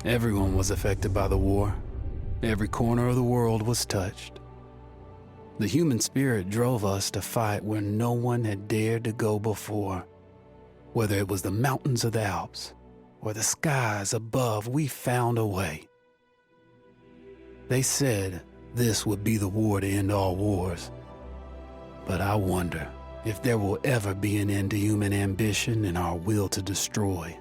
Everyone was affected by the war. Every corner of the world was touched. The human spirit drove us to fight where no one had dared to go before. Whether it was the mountains of the Alps or the skies above, we found a way. They said this would be the war to end all wars. But I wonder if there will ever be an end to human ambition and our will to destroy.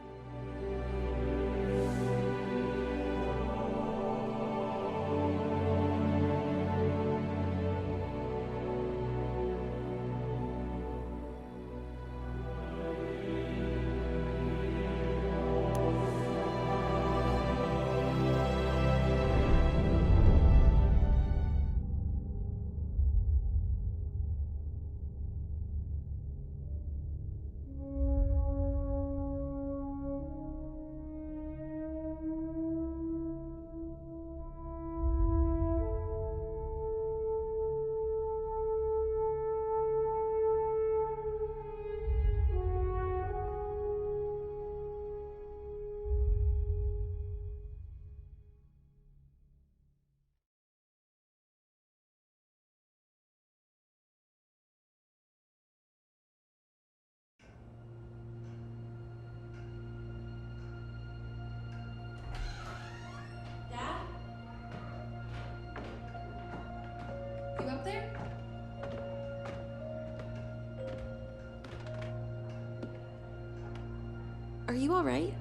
You up there? Are you all right?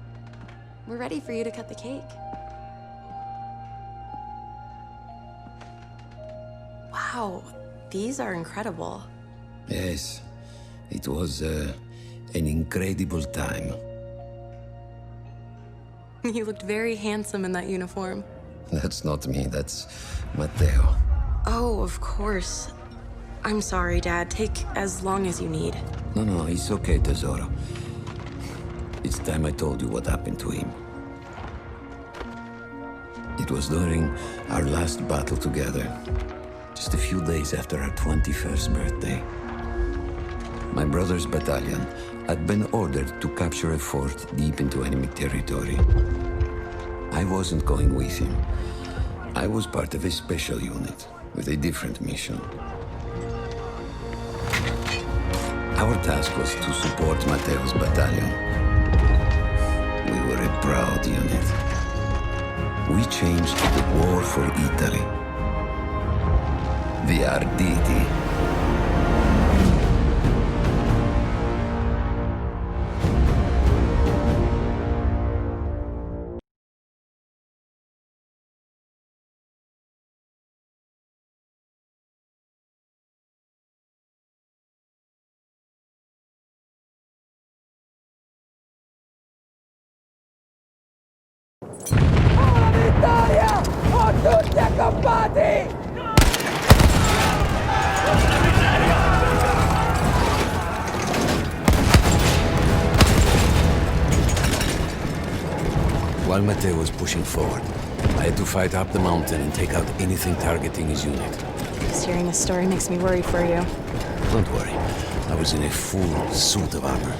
We're ready for you to cut the cake. Wow, these are incredible. Yes, it was an incredible time. You looked very handsome in that uniform. That's not me, that's Matteo. Oh, of course. I'm sorry, Dad. Take as long as you need. No, it's okay, Tesoro. It's time I told you what happened to him. It was during our last battle together, just a few days after our 21st birthday. My brother's battalion had been ordered to capture a fort deep into enemy territory. I wasn't going with him. I was part of a special unit with a different mission. Our task was to support Matteo's battalion. We were a proud unit. We changed to the war for Italy. The Arditi. Vittoria! O tutti accampati! While Matteo was pushing forward, I had to fight up the mountain and take out anything targeting his unit. Just hearing this story makes me worry for you. Don't worry, I was in a full suit of armor.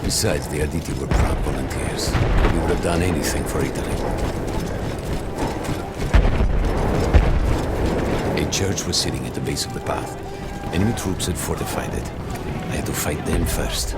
Besides, the Arditi were proud volunteers. We would have done anything for Italy. A church was sitting at the base of the path. Enemy troops had fortified it. I had to fight them first.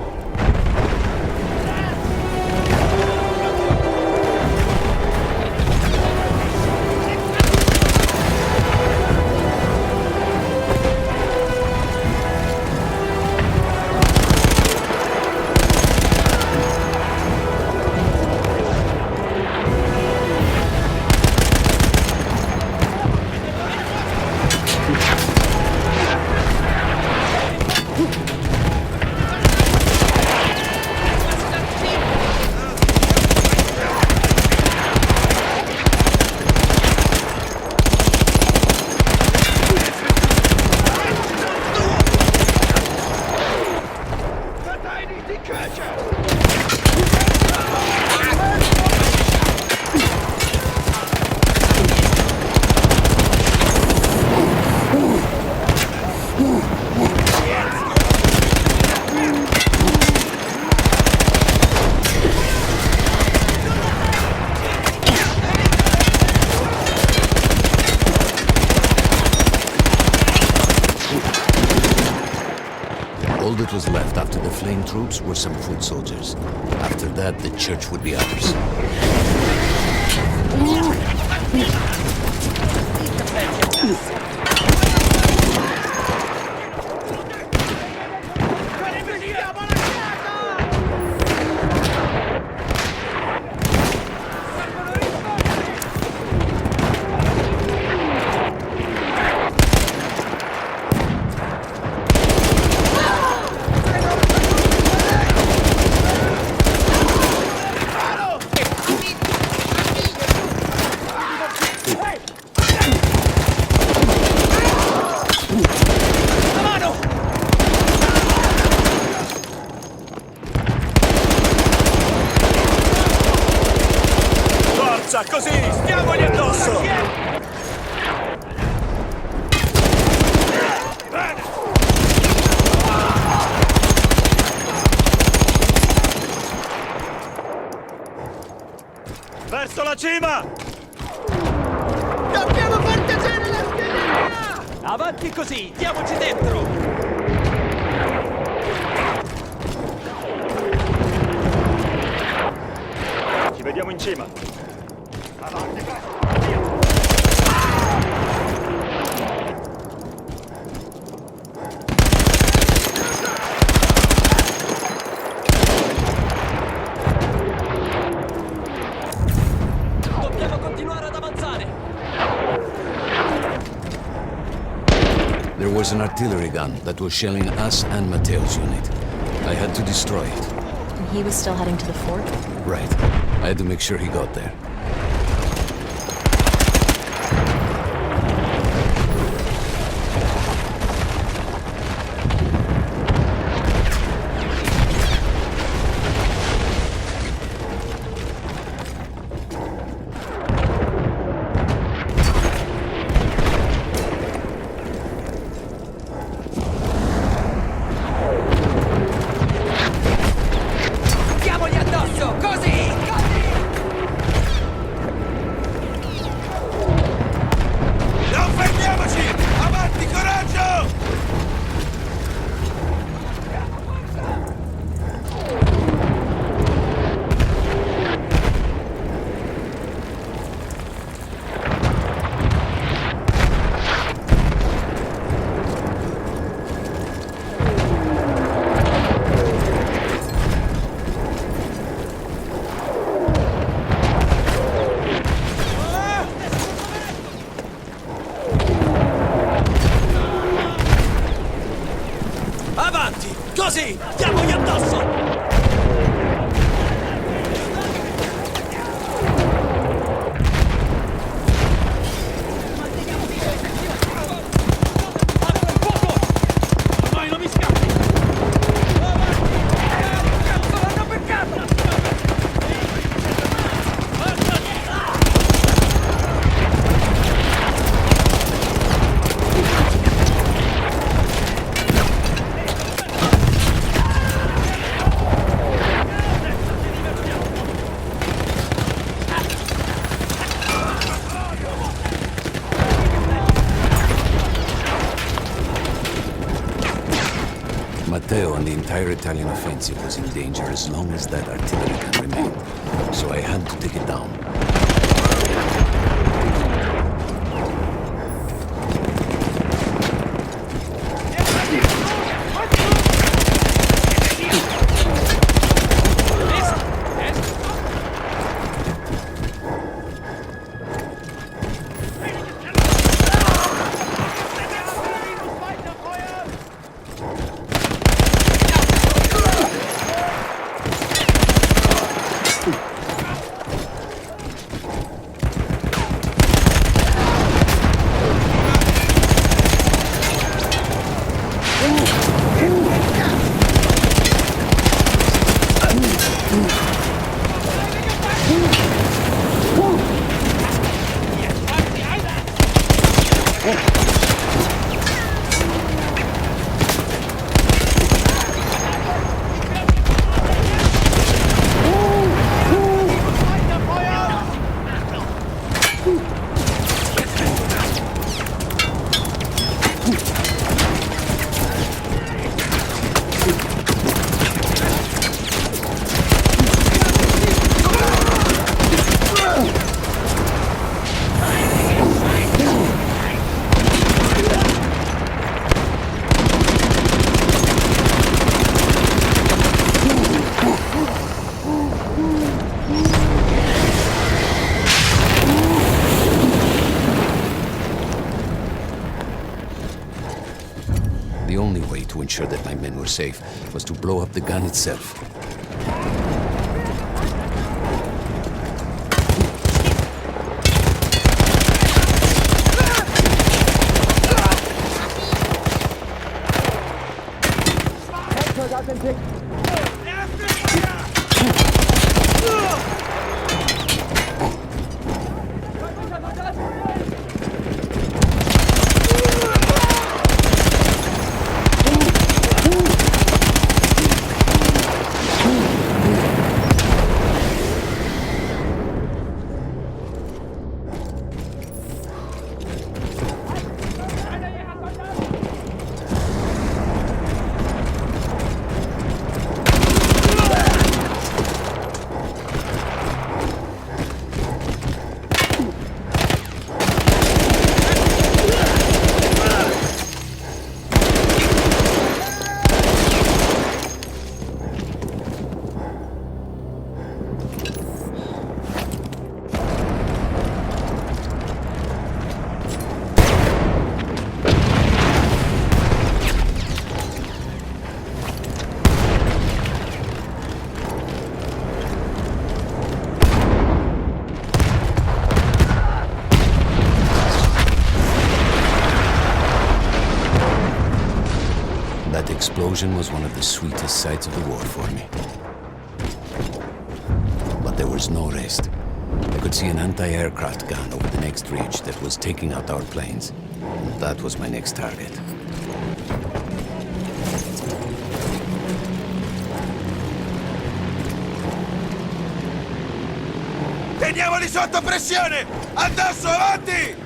All that was left after the flame troops were some foot soldiers. After that, the church would be ours. Forza, così! Stiamogli addosso! Bene! Verso la cima! Dobbiamo proteggere la schiena! Avanti così, diamoci dentro! Ci vediamo in cima! Avanti, Dobbiamo continuare ad avanzare! There was an artillery gun that was shelling us and Matteo's unit. I had to destroy it. And he was still heading to the fort? Right. I had to make sure he got there. Diamogli addosso! Così! Così! non fermiamoci! Avanti, coraggio! Avanti! Così! Diamogli addosso! Ormai non mi scappi! Hanno peccato! Matteo and the entire Italian offensive was in danger as long as that artillery gun remained. So I had to take it down. only way to ensure that my men were safe was to blow up the gun itself. That explosion was one of the sweetest sights of the war for me. But there was no rest. I could see an anti-aircraft gun over the next ridge that was taking out our planes. And that was my next target. Teniamoli sotto pressione! Addosso, avanti!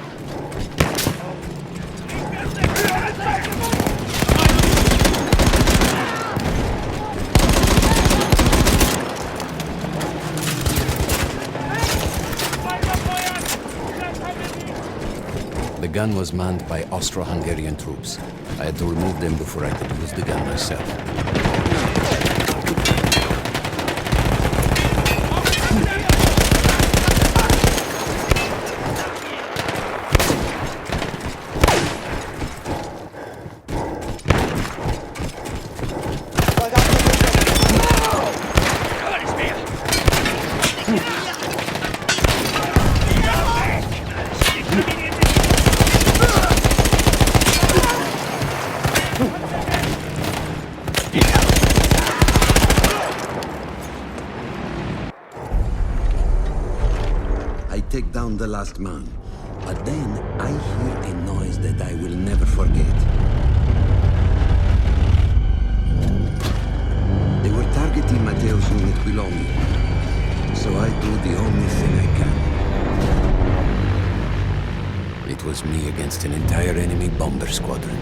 The gun was manned by Austro-Hungarian troops. I had to remove them before I could use the gun myself. I take down the last man, but then I hear a noise that I will never forget. They were targeting Matteo's unit below me, so I do the only thing I can. It was me against an entire enemy bomber squadron.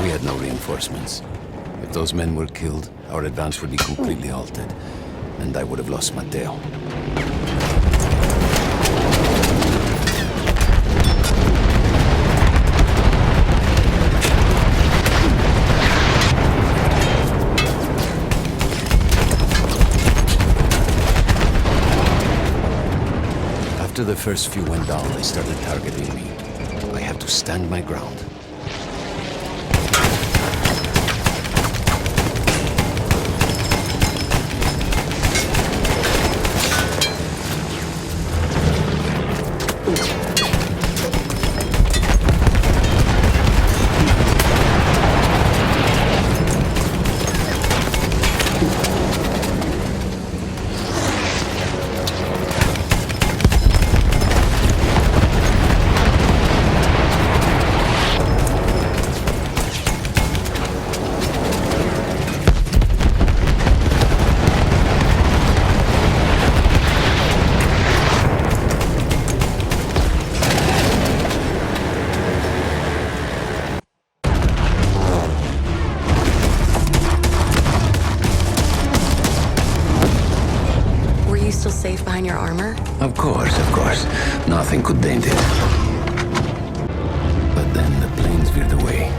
We had no reinforcements. If those men were killed, our advance would be completely halted, and I would have lost Matteo. After the first few went down, they started targeting me. I had to stand my ground. Safe behind your armor? Of course. Nothing could dent it. But then the plane things veered away.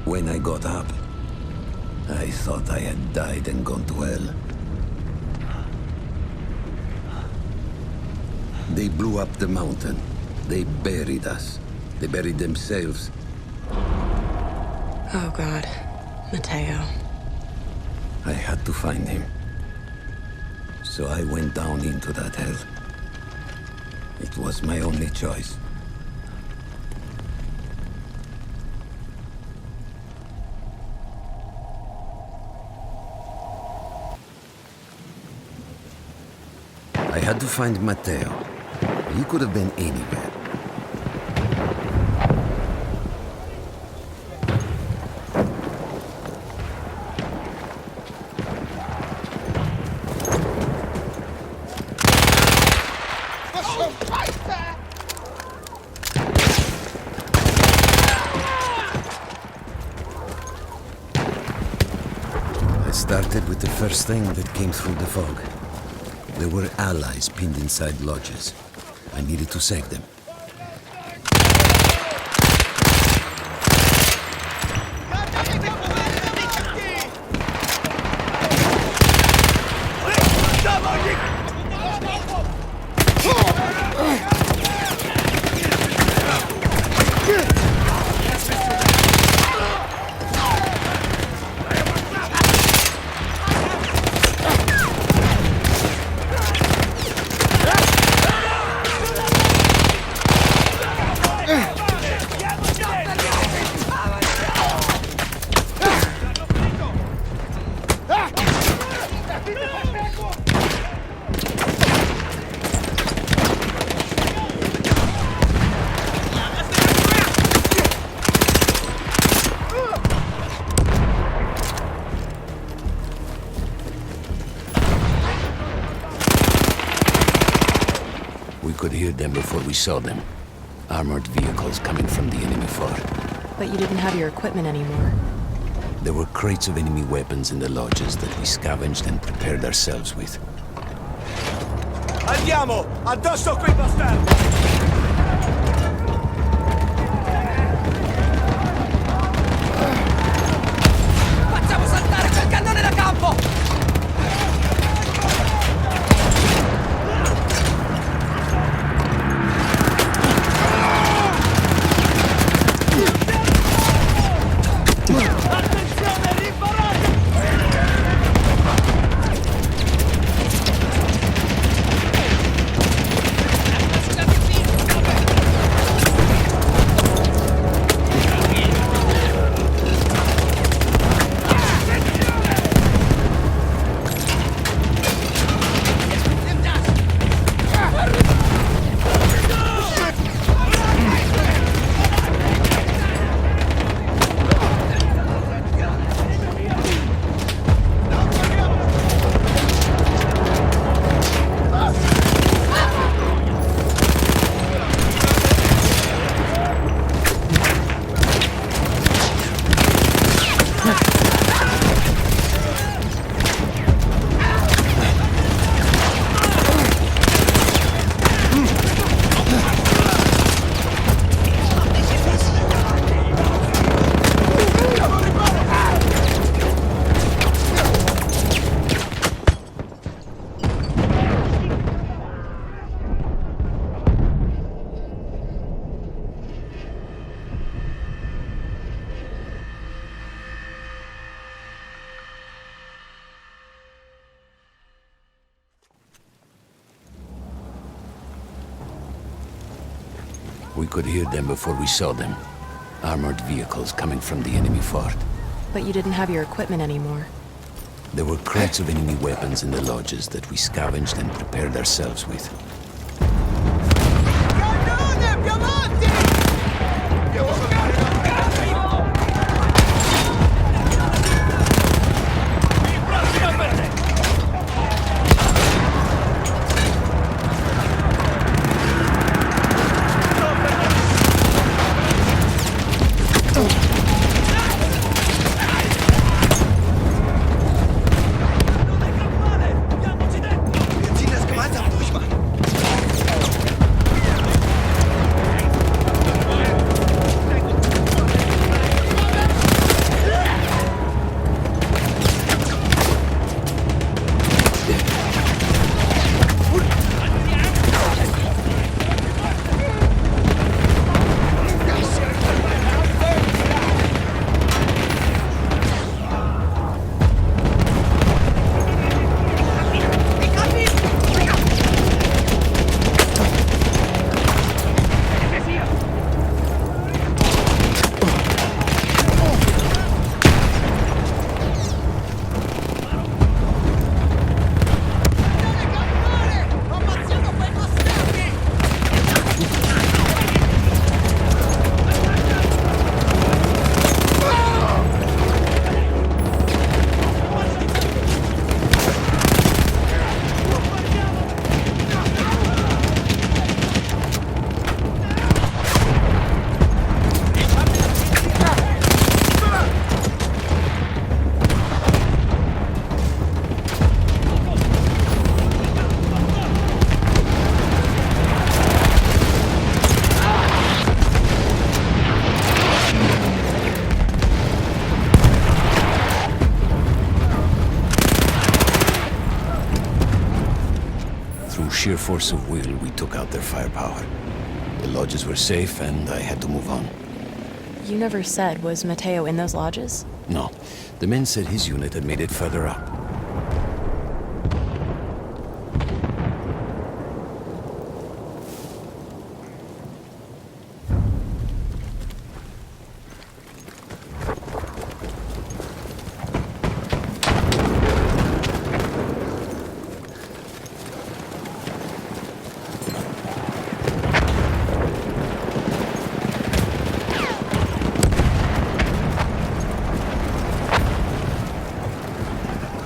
When I got up, I thought I had died and gone to hell. They blew up the mountain. They buried us. They buried themselves. Oh, God. Mateo. I had to find him. So I went down into that hell. It was my only choice. I had to find Mateo. He could have been anywhere. I started with the first thing that came through the fog. There were allies pinned inside lodges. I needed to save them. We could hear them before we saw them. Armored vehicles coming from the enemy fort. But you didn't have your equipment anymore. There were crates of enemy weapons in the lodges that we scavenged and prepared ourselves with. Andiamo! Addosso quei bastardi! Facciamo saltare quel cannone da campo! We could hear them before we saw them. Armored vehicles coming from the enemy fort. But you didn't have your equipment anymore. There were crates of enemy weapons in the lodges that we scavenged and prepared ourselves with. Through sheer force of will, we took out their firepower. The lodges were safe, and I had to move on. You never said, was Mateo in those lodges? No, the men said his unit had made it further up.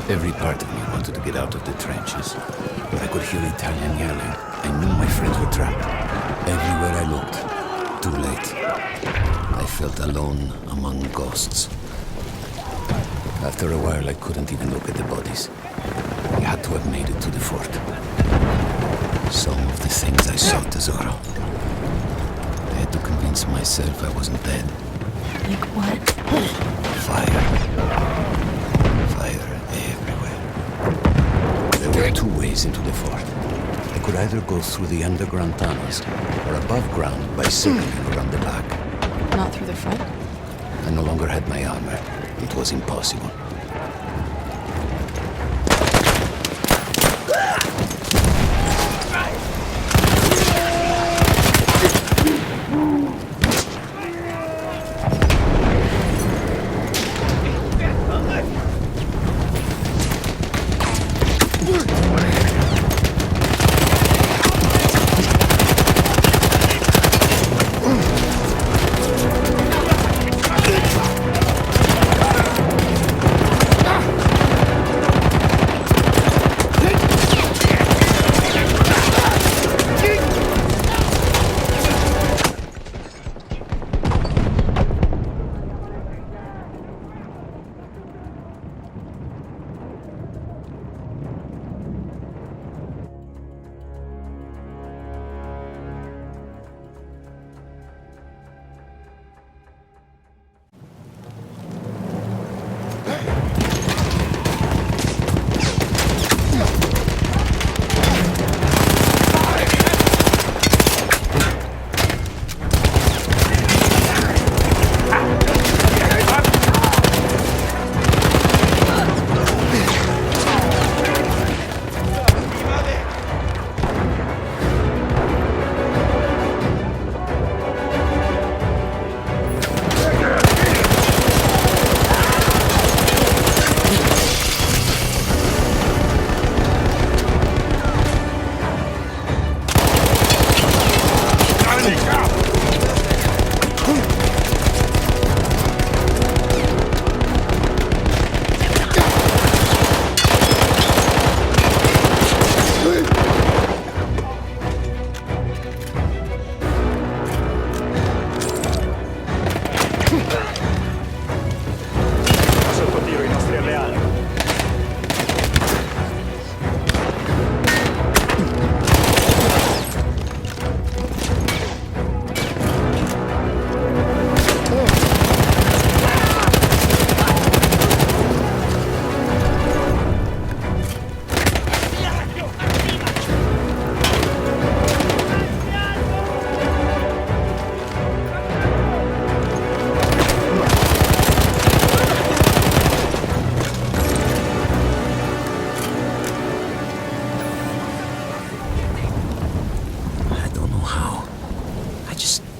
Every part of me wanted to get out of the trenches, but I could hear Italian yelling. I knew my friends were trapped. Everywhere I looked, too late. I felt alone among ghosts. After a while, I couldn't even look at the bodies. We had to have made it to the fort. Some of the things I saw, Tesoro. I had to convince myself I wasn't dead. Like what? Fire. Fire everywhere. There were two ways into the fort. I could either go through the underground tunnels or above ground by circling around the back. Not through the front? I no longer had my armor. It was impossible.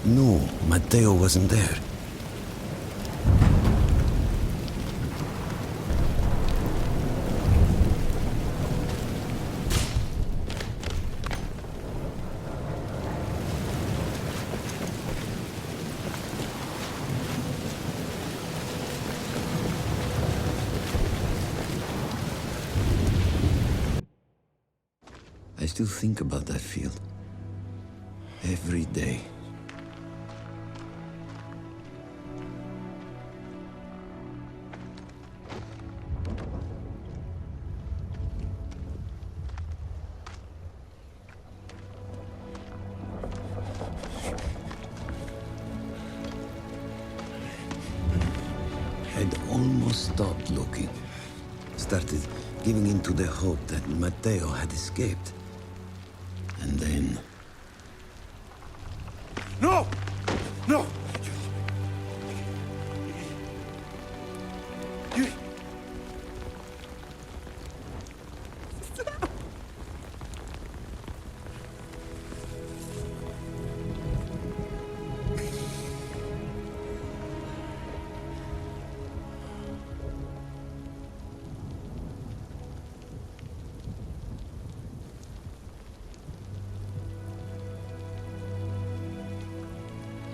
No, Matteo wasn't there. I still think about that field. Every day. I'd almost stopped looking. Started giving in to the hope that Matteo had escaped. And then... No! No! You...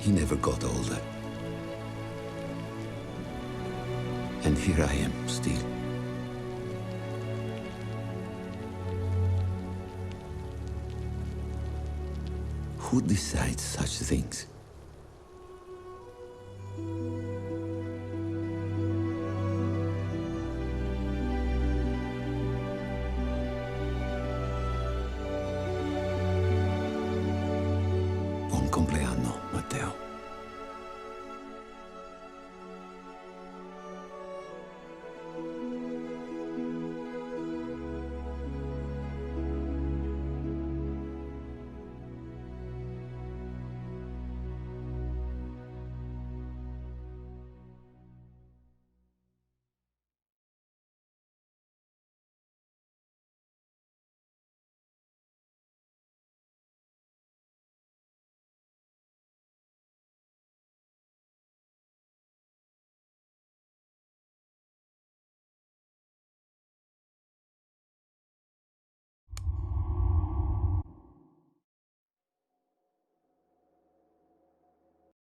He never got older. And here I am, still. Who decides such things? Buon compleanno, Matteo.